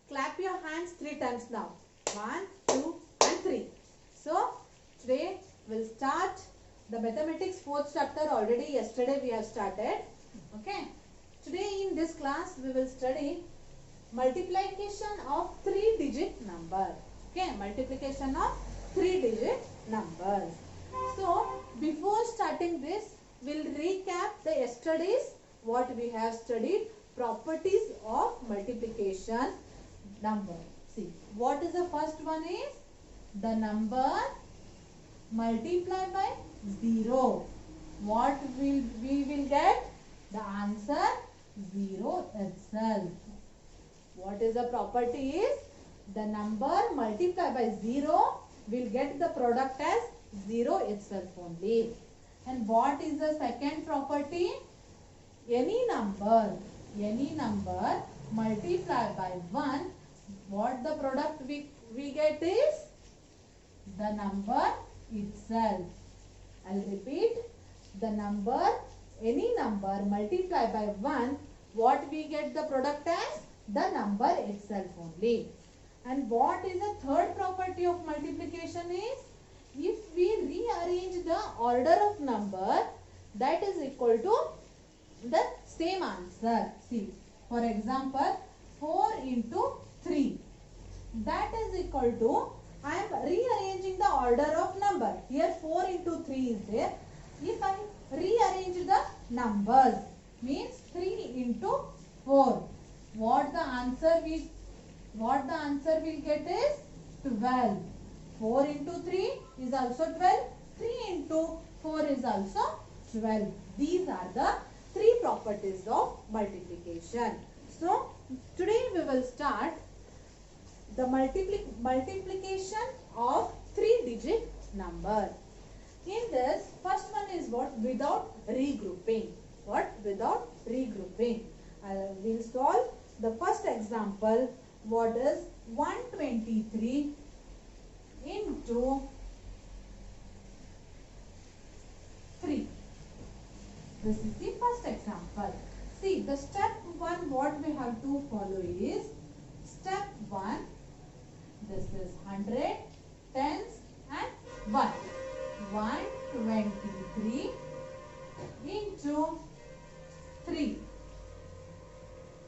Clap your hands 3 times now. 1, 2 and 3. So today we'll start the mathematics 4th chapter. Already yesterday we have started. Okay. Today in this class we will study multiplication of 3-digit number. Okay. Multiplication of 3-digit numbers. So before starting this, we'll recap the yesterday's what we have studied, properties of multiplication number. See, what is the first one is the number multiplied by 0. What we will get? The answer 0 itself. What is the property is the number multiplied by 0 will get the product as 0 itself only. And what is the second property? Any number multiplied by 1, what the product we get is the number itself. I'll repeat, the number, any number multiplied by 1, what we get the product as the number itself only. And what is the third property of multiplication is, if we rearrange the order of number, that is equal to the same answer. See, for example, 4 into 3. That is equal to, I am rearranging the order of number. Here 4 into 3 is there. If I rearrange the numbers, means 3 into 4. What the answer will get is 12. 4 into 3 is also 12. 3 into 4 is also 12. These are the 3 properties of multiplication. So, today we will start the multiplication of 3-digit number. In this, first one is what? Without regrouping. What? Without regrouping. We'll solve the first example. What is 123 into 3. This is the first example. See, the step 1 what we have to follow is, step 1, this is 100, tens and 1. 123 into 3.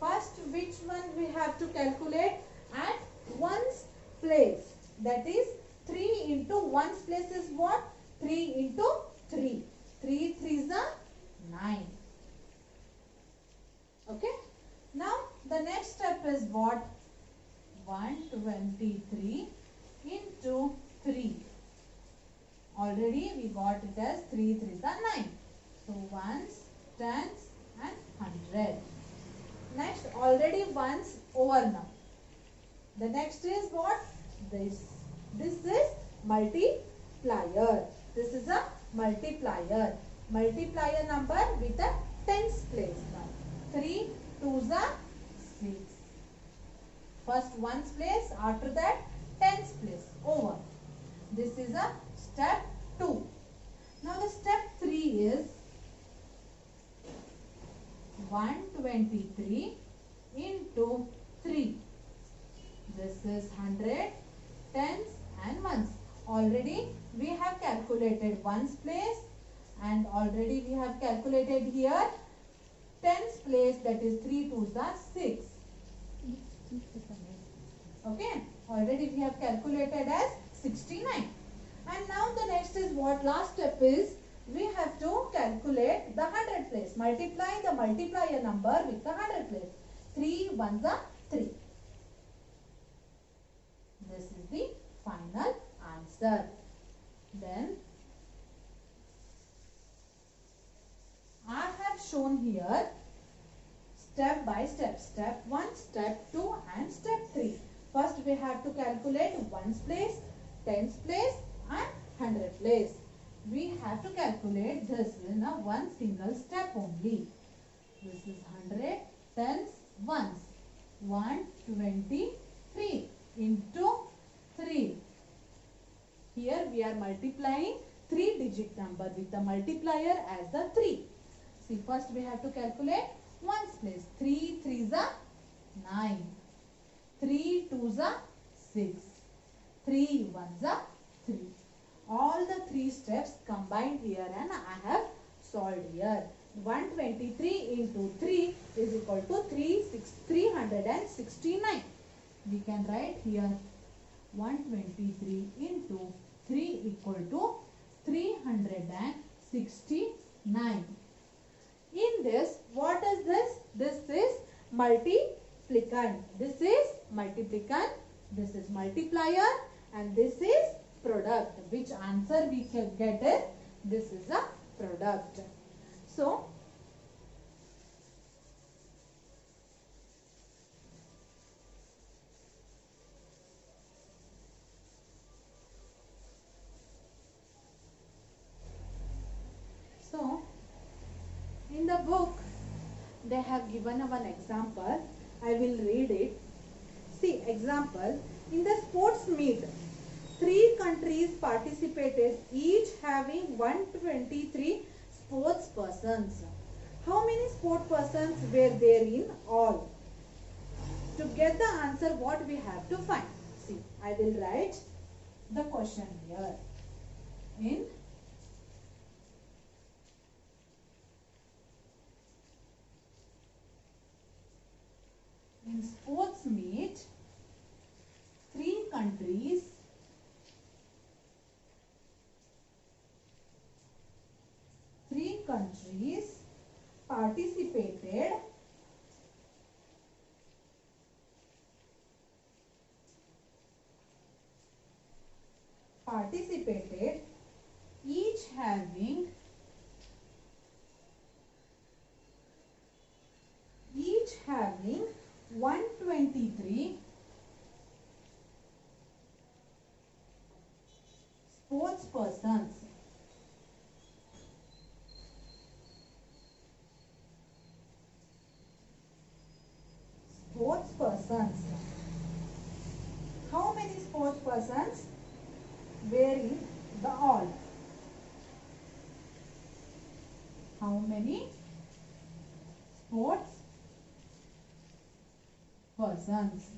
First, which one we have to calculate? At ones place. That is 3 into ones place is what? 3 into 3. 3 3s are 9. Okay. Now, the next step is what? 123 into 3. Already we got it as 3 3s are 9. So, ones, tens and 100. Next, already ones over now. The next is what? This is multiplier. This is a multiplier. Multiplier number with a tens place now. 3 2s are 6. First ones place, after that tens place over. This is a step 2. Now the step 3 is 123 into 3. This is 100, tens and ones. Already we have calculated ones place and already we have calculated here tens place, that is 3 2s are 6. Okay, already we have calculated as 69. And now the next is what? Last step is, we have to calculate the 100 place. Multiply the multiplier number with the 100 place. 3 1s are 3. This is the final answer. Then I have shown here step by step. Step 1, step 2 and step 3. First we have to calculate ones place, tens place and 100 place. We have to calculate this in a one single step only. This is 100, tens, ones. 123 into 3. Here we are multiplying 3-digit number with the multiplier as the 3. See, first we have to calculate ones place. 3 3s are 9. 3 2s are 6. 3 1s are 3. All the 3 steps combined here and I have solved here. 123 into 3 is equal to 369. We can write here 123 into 3 equal to 369. In this, what is this? This is multiplicand. This is multiplicand. This is multiplier. And this is product. Which answer we can get is, this is a product. So, in the book, they have given one example. I will read it. See, example. In the sports meet, 3 countries participated, each having 123 sports persons. How many sport persons were there in all? To get the answer, what we have to find? See, I will write the question here. In sports meet, 3 countries participated, each having 123 sports persons. How many sports persons were in the all? How many sports persons?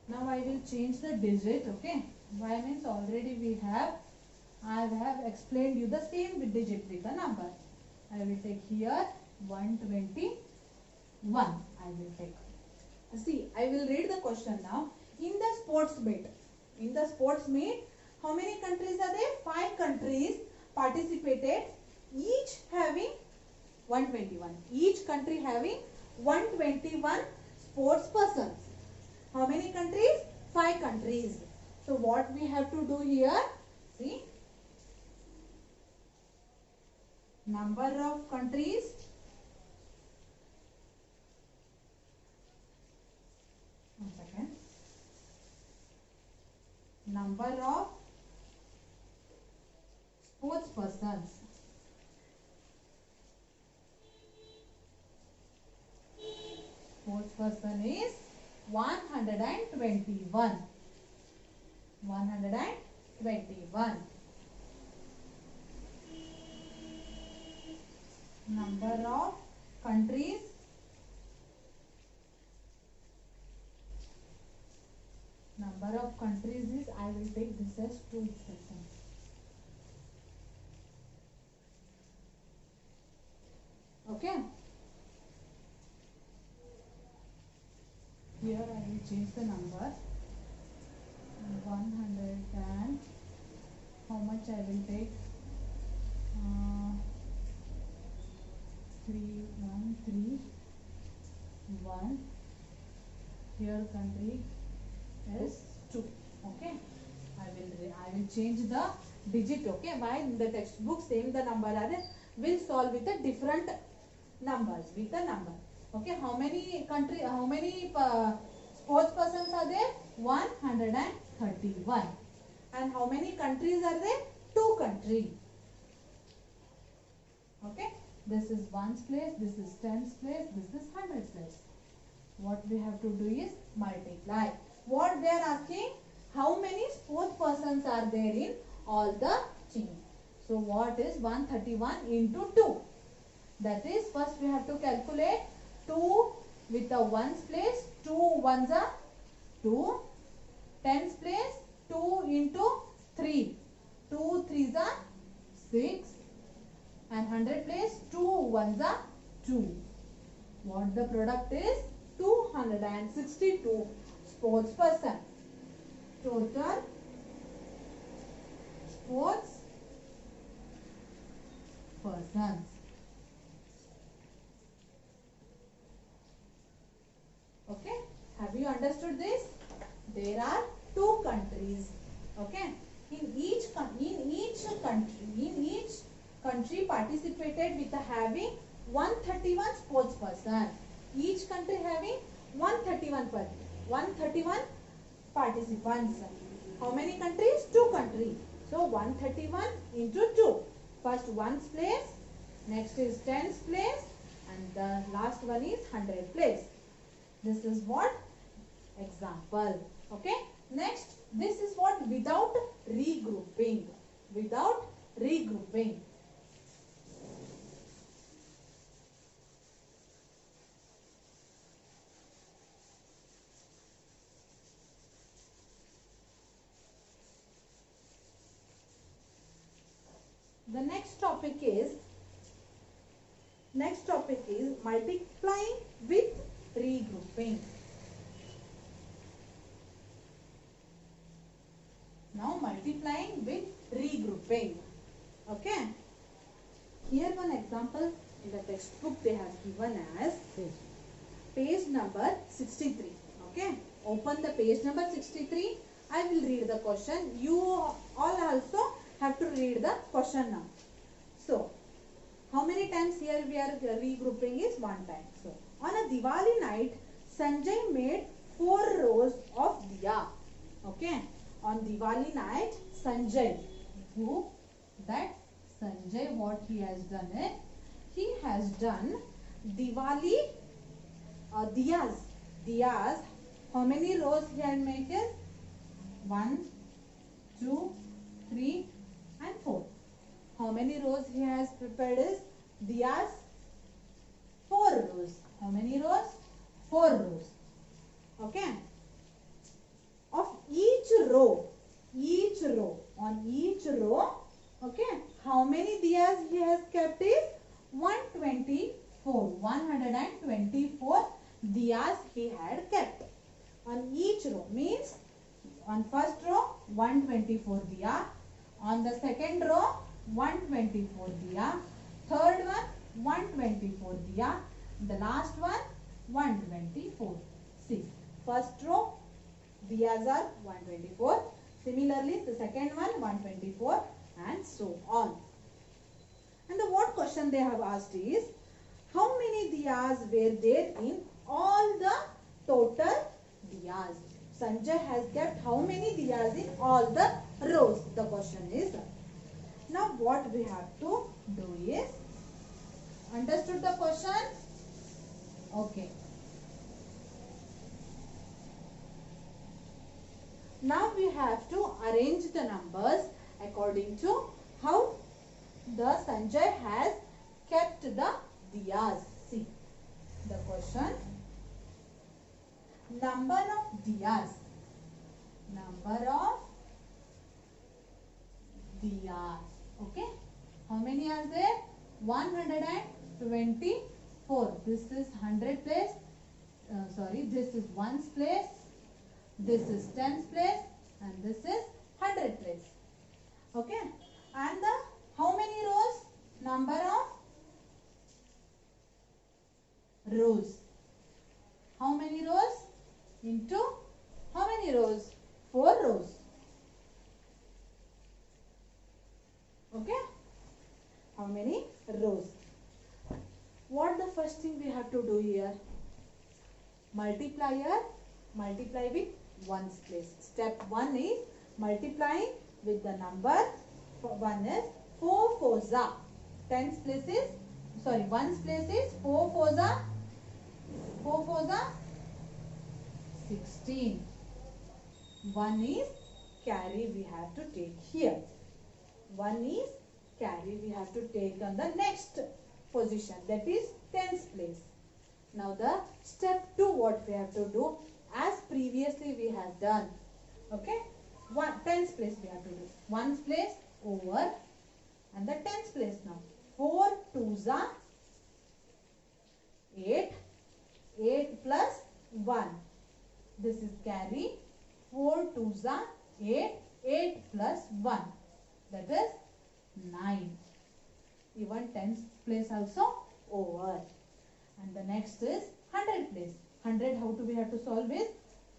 Now I will change the digit, okay? Why means already I have explained you the same digit with the number. I will take here 121. I will take. See, I will read the question now. In the sports meet, how many countries are there? 5 countries participated, each having 121. Each country having 121 sports persons. How many countries? 5 countries. So what we have to do here? See, number of countries, one second, number of sports persons. Sports person is 121. 121. Number of countries, is, I will take this as 2 seconds. Okay. Here I will change the number. 100 and how much I will take? 3131. Here country is 2. Okay. I will change the digit. Okay. Why in the textbook same the number are there? Will solve with the different numbers with the number. Okay. How many sports persons are there? 131. And how many countries are there? 2 countries. Okay. This is 1's place, this is 10's place, this is 100's place. What we have to do is multiply. What they are asking? How many sports persons are there in all the team? So what is 131 into 2? That is, first we have to calculate 2 with the ones place. 2 ones are 2. Tens place 2 into 3. 2 threes are 6. And 100 place 2 ones are 2. What the product is? 262 sports person. Total sports persons. Okay, have you understood this? There are 2 countries. Okay, in each country participated with having 131 sports person. Each country having 131 participants. How many countries? 2 countries. So 131 into 2. First ones place, next is tens place, and the last one is 100 place. This is what? Example. Okay. Next, this is what? Without regrouping. Without regrouping. The next topic is multiplying with regrouping. Now multiplying with regrouping. Okay. Here one example in the textbook they have given as page number 63. Okay. Open the page number 63. I will read the question. You all also have to read the question now. So, how many times here we are regrouping is 1 time. So, on a Diwali night, Sanjay made 4 rows of diya. Okay. On Diwali night, Sanjay, Sanjay, what he has done is, he has done Diwali diyas. Diyas, how many rows he had made is? 1, 2, 3 and 4. How many rows he has prepared is? Diyas? 4 rows. How many rows? 4 rows. Okay. Of each row, on each row, okay, how many diyas he has kept is? 124 diyas he had kept on each row. Means on first row 124 diya, on the second row 124 diya, third one 124 diya, the last one 124. See, first row diyas are 124. Similarly, the second one 124 and so on. And the what question they have asked is, how many diyas were there in all the total diyas? Sanjay has kept how many diyas in all the rows? The question is. Now what we have to do is, understood the question? Okay. Now we have to arrange the numbers according to how the Sanjay has kept the diyas. See the question. Number of diyas. Number of diyas. Okay. How many are there? 124. This is 100 place. This is ones place. This is tens place. And this is 100 place. Okay. And the how many rows? Number of rows. How many rows? Into how many rows? 4 rows. Okay. How many rows? What the first thing we have to do here? Multiply with ones place. Step 1 is multiplying with the number. 1 is 4 fours are. Ones place is 4 fours are 16. 1 is carry we have to take here. 1 is carry we have to take on the next position, that is tens place. Now the step 2, what we have to do, as previously we have done. Okay, tens place we have to do. Ones place over and the tens place now. 4 2s are 8. 8 plus 1. This is carry. 4 2s are 8. 8 plus 1. That is 9. Even tens place also over. And the next is 100 place. 100, how do we have to solve is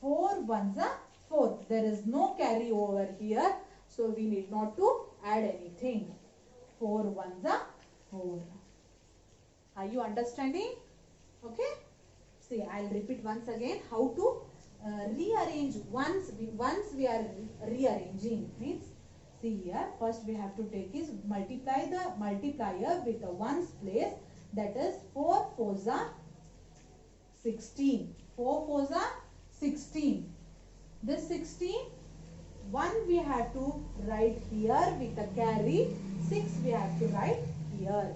4 1s are 4. There is no carry over here. So we need not to add anything. 4 1s are 4. Are you understanding? Okay. See, I'll repeat once again how to rearrange once we are rearranging. Means, see here, first we have to take is multiply the multiplier with the ones place, that is 4 4s are 16. 4 4s are 16. This 16, 1 we have to write here with the carry, 6 we have to write here.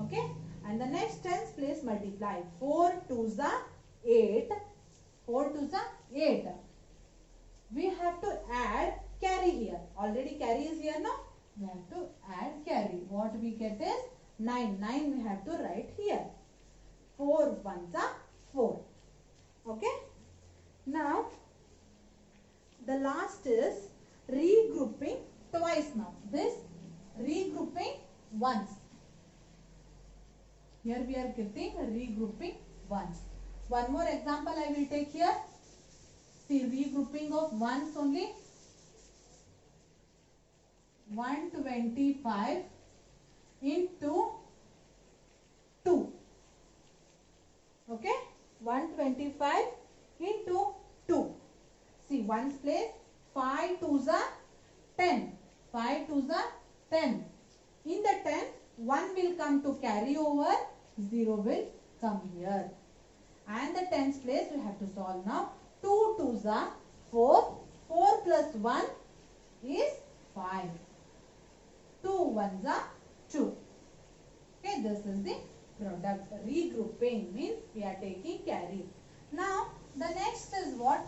Okay. And the next tens place multiply. 4 2s are 8. 4 2s are 8. We have to add carry here. Already carry is here now. We have to add carry. What we get is 9. 9 we have to write here. 4 1s are 4. Okay. Now, the last is regrouping twice now. This regrouping once. Here we are getting regrouping once. One more example I will take here. See, regrouping of ones only. 125 into 2. Okay. 125 into 2. See, ones place. 5 2s are 10. 5 2s are 10. In the 10, 1 will come to carry over. 0 will come here. And the tens place we have to solve now. 2 2s are 4. 4 plus 1 is 5. 2 1s are 2. Okay, this is the product. Regrouping means we are taking carry. Now, the next is what?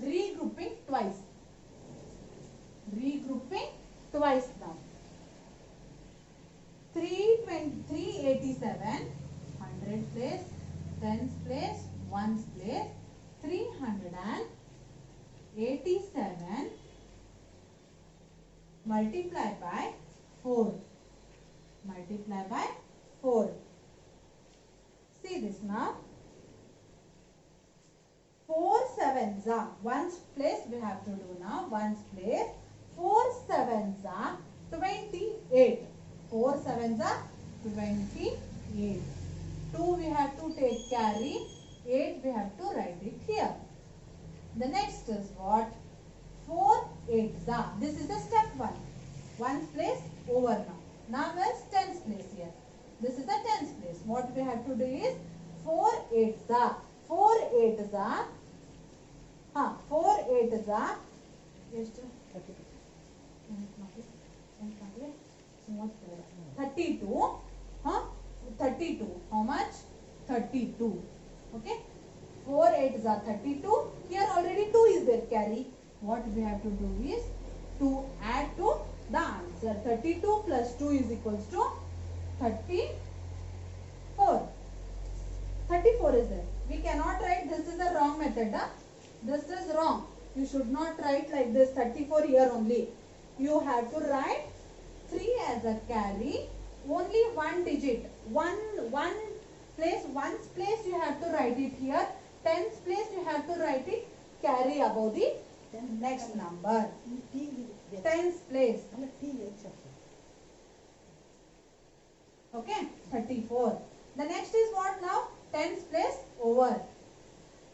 Regrouping twice. Regrouping twice now. 387, 100 place, tens place, ones place, 387 multiply by 4. Multiply by 4. See this now. 4 7s are, ones place we have to do now. Ones place. 4 7s are 28. 4 7s are 28. 2 we have to take carry. 8 we have to write it here. The next is what? 4 8s are. This is the step 1. Ones place over now. Now is tens place here. This is the tens place. What we have to do is 4 8s are. 4 8s are. 4 8s are. 32. 32. How much? 32. Okay. 4 8s are 32. Here already 2 is there, carry. What we have to do is to add to the answer. 32 plus 2 is equals to 34. 34 is there. We cannot write, this is a wrong method. This is wrong. You should not write like this 34 here only. You have to write 3 as a carry. Only one digit. One place, ones place you have to write it here. Tens place you have to write it carry above the next number. Tens place. Okay, 34. The next is what now? Tens place over.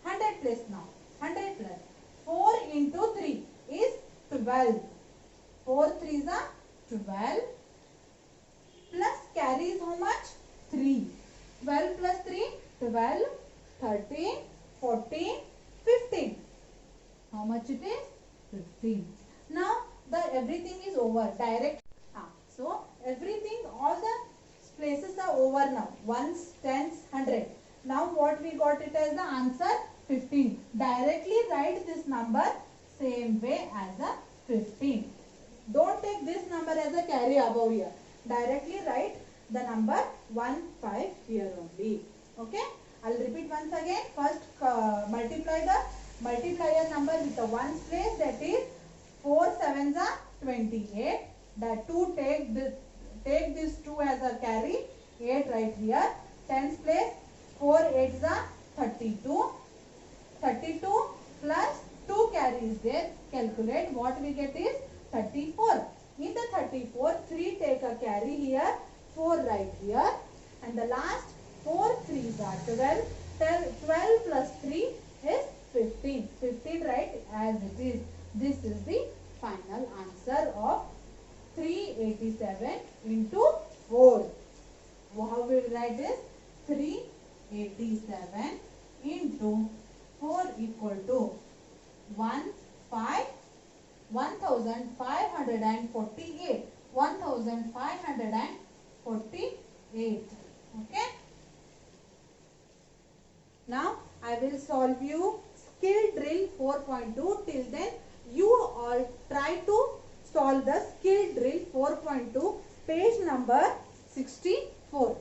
100 place now. 100 plus 4 into 3 is 12. 4 3s are 12. Plus carry is how much? 3. 12 plus 3, 12, 13, 14, 15. How much it is? 15. Now, everything is over. Direct. So everything, all the places are over now. Ones, tens, 100. Now what we got it as the answer 15. Directly write this number same way as a 15. Don't take this number as a carry above here. Directly write the number 15 here only. Okay. I'll repeat once again. First multiply the multiplier number with the ones place, that is 4 sevens are 28. That 2 take this 2 as a carry, 8 right here. Tens place 4 eights are 32. 32 plus 2 carry is there. Calculate, what we get is 34. In the 34, 3 take a carry here, 4 right here, and the last 4 3s are 12. 12 plus 3 is 15. 15 right as it is. This is the final answer of 387 into 4. How we will write this? 387 into 4 equal to 1548. 1548. Okay. Now I will solve you skill drill 4.2. Till then you all try to solve the skill drill 4.2, page number 64.